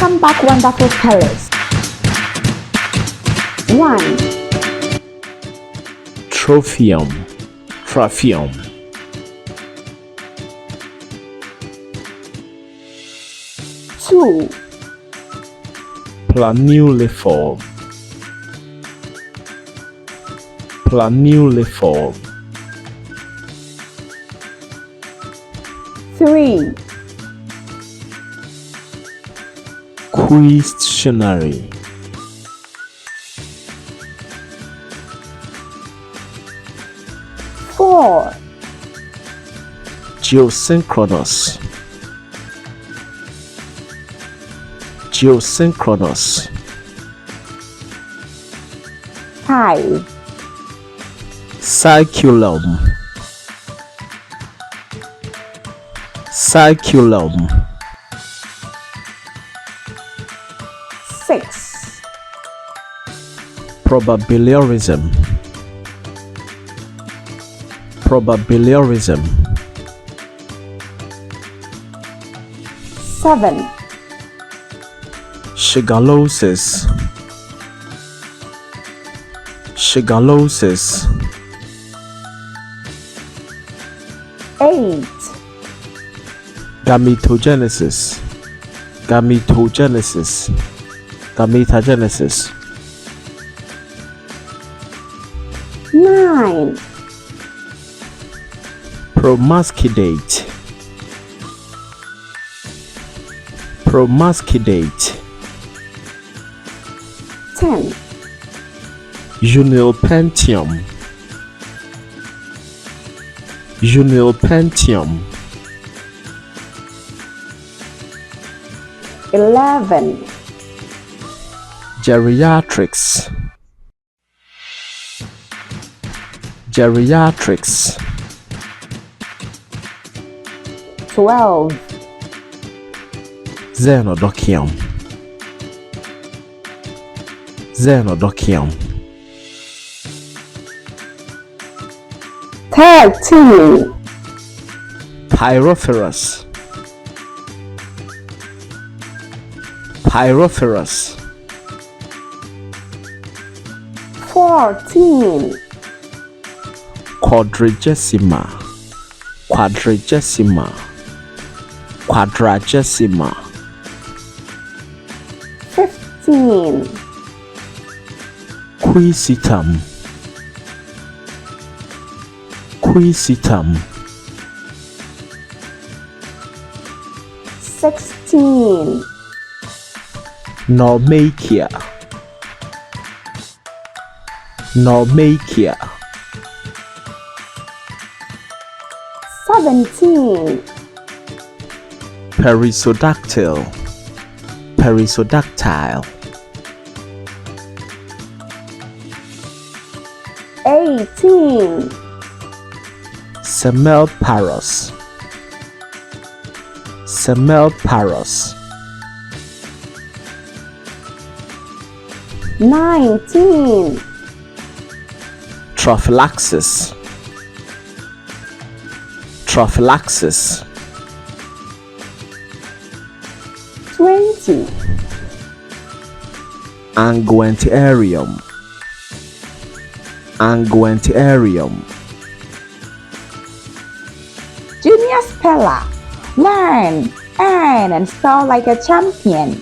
Welcome back, wonderful fellas. 1, Trophium. Trophium. 2, Planuliform. Planuliform. 3, Questionary. 4, Geosynchronous. Geosynchronous. 5, Circulum. Circulum. 6, Probabiliorism. Probabiliorism. 7, Shigalosis. Shigalosis. 8, Gametogenesis. Gametogenesis. Gametogenesis. 9, Promiscuate. Promiscuate. 10, Unilpentium. Unilpentium. 11, Geriatrics. Geriatrics. 12, Xenodocium. Xenodocium. 13, Pyrophorus. Pyrophorus. 14, Quadragesima. Quadragesima. Quadragesima. 15, Quisitum. Quisitum. 16, Normakia. Normakia. 17, Perisodactyl. Perisodactyle. 18, Semelparous. Semelparous. 19, Trophallaxis. Trophallaxis. 20, Anguentiarium. Anguentiarium. Junior speller, learn, earn, and spell like a champion.